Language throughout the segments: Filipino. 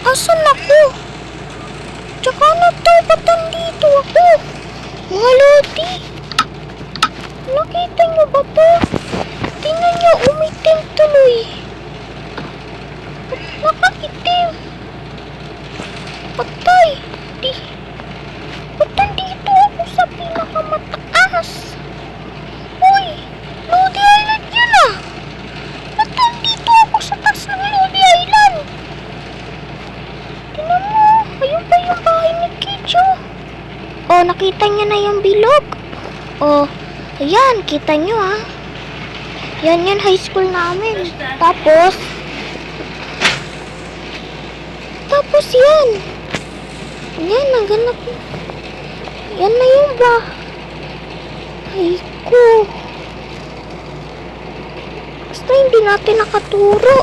Asan ako? Tsaka na to, ba't nandito ako? Mga lodi. Nakita nyo ba to? Tingnan nyo, umitim tuloy. Nakaitim. Patay. Ba't nandito ako sa pinakamataas? Uy, Lodi Island yun ah. Ba't nandito ako sa taas ng Lodi Island? Tingnan mo, ayun ba yung bahay ni Kicho? Oh, nakita niya na yung bilog. Oh, ayan, kita nyo ah. Yan high school namin. Tapos yan. Yan, naganap. Yan na yung bahay ko. Basta hindi natin nakaturo.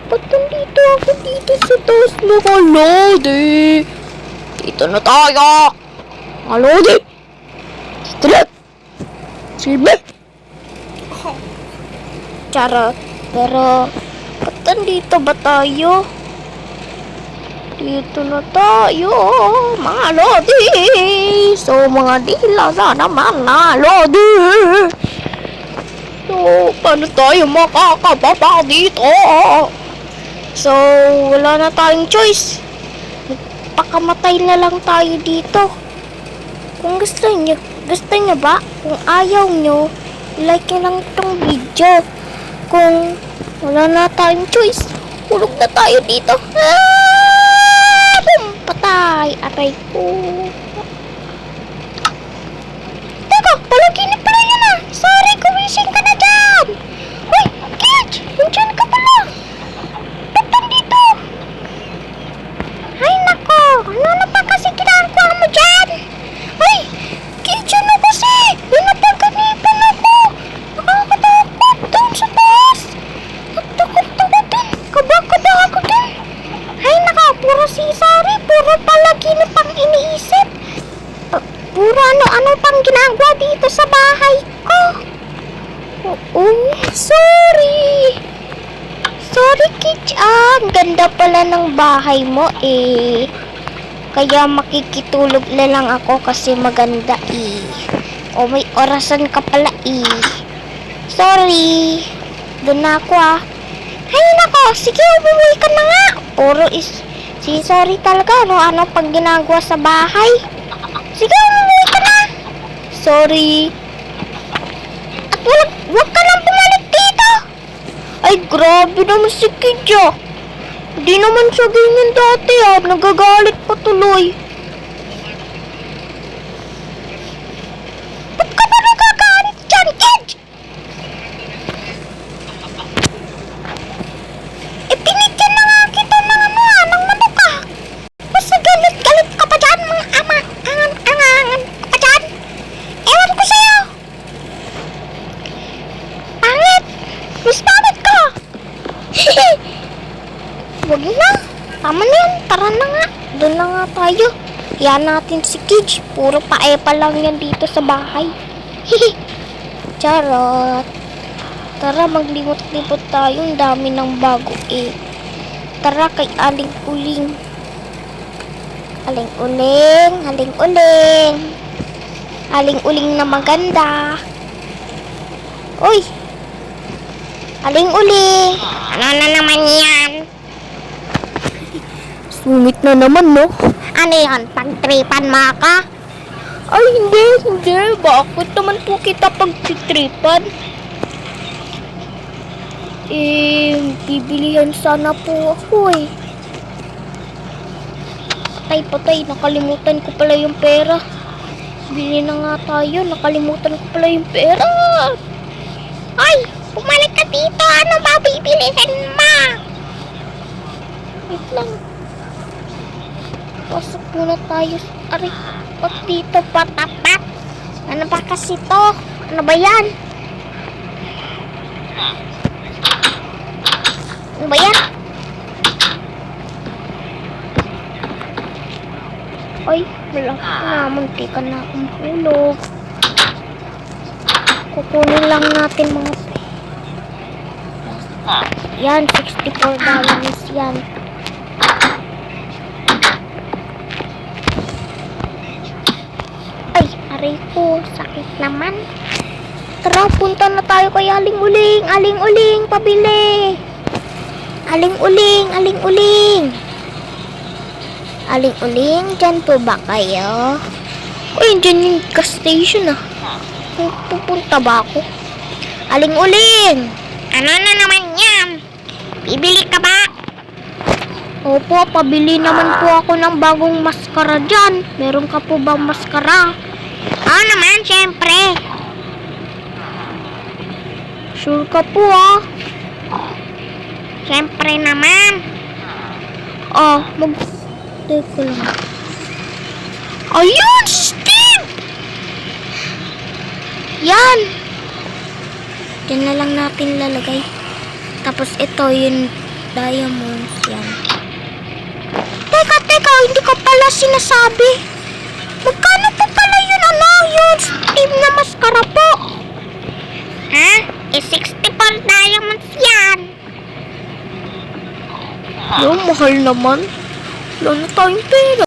Ba't nandito ako dito sa taas mga lodi? Dito na tayo. Mga lodi. Dito na. Sige. Charot. Pero, ba't nandito ba tayo? Dito na tayo, mga lodi. So, mga dila na naman na lodi. So, paano tayo makakababa dito? So, wala na tayong choice. Pakamatay na lang tayo dito. Kung gusto nyo ba? Kung ayaw nyo, like nyo lang itong video. Kung wala na tayong choice, hulog na tayo dito. Patay! Aray ko. Teka, palaginip pala yun ah. Sorry, kumising ka na dyan. Uy, Kitch! Nandiyan ka pala. Ba't nandito? Ay, nako. Ano na pa kasi ginagawa mo dyan? Uy, Kitch, ano kasi? Napagganipan ako. Nakakatakot doon sa taas. At takot-takot din. Kabakada ako din. Ay, naka, puro si Sari. Puro palaginip ang iniisip. Puro ano pang ginagawa dito sa bahay ko. Sorry. Sorry, Kitch. Ang ganda pala ng bahay mo eh. Kaya makikitulog na lang ako kasi maganda eh. O may orasan ka pala eh. Sorry. Doon na ako ah. Ay nako, sige umuwi ka na nga. Puro sorry talaga, ano pag ginagawa sa bahay. Sige, umuwi ka na. Sorry. At wag ka lang bumalik dito. Ay, grabe naman si Kidja. Hindi naman siya ganyan dati ah. Nagagalit pa tuloy. Ba't ka ba nagagalit dyan, Kidja? Pinigyan na nga kita ng ng manuka. Basta galit ka pa dyan, mga angan ka pa dyan. Ewan ko sa'yo. Pangit. Mas pangit ka. Wag na. Tama na yan. Tara na nga. Doon na nga tayo. Yan natin si Kidge. Puro paepa lang yan dito sa bahay. Charot. Tara, maglimot-limot tayo. Ang dami ng bago eh. Tara kay Aling Uling. Aling Uling. Aling Uling. Aling Uling na maganda. Uy. Aling Uling. Ano na naman yan? Sungit na naman, no? Ano yan? Pagtripan mo ka? Ay, hindi. Bakit naman po kita pagtripan? Bibilihan sana po ako eh. Patay, nakalimutan ko pala yung pera. Bili na nga tayo, nakalimutan ko pala yung pera. Ay, bumalik ka dito. Ano ba bibilihan mo? Wait lang. Pasok muna tayo. Aray, pag dito patapat. Ano ba kasi to? Ano ba yan? Ano ba yan? Ay, malaki na. Muntikan na akong hulog. Kukunin lang natin mga yan, $64 yan. aray ko, sakit naman. Tara, punta na tayo kay Aling Uling. Aling Uling, pabili. Aling Uling, Aling Uling. Aling Uling, dyan po ba kayo? Uy, dyan yung gas station ah. Pupunta ba ako? Aling Uling! Ano na naman yan? Bibili ka ba? Opo, pabili naman po ako ng bagong maskara dyan. Meron ka po bang maskara? Oo naman, syempre. Sure ka po ah. Syempre naman. Oh, teka lang. Ayun, Steve! Yan. Yan na lang natin lalagay. Tapos ito yung diamonds. Yan. Teka, hindi ko pala sinasabi. Magkano po pala yun, yun Steve na maskara po? Ha? 64 diamonds yan. Yung mahal naman. Wala na tayong pera.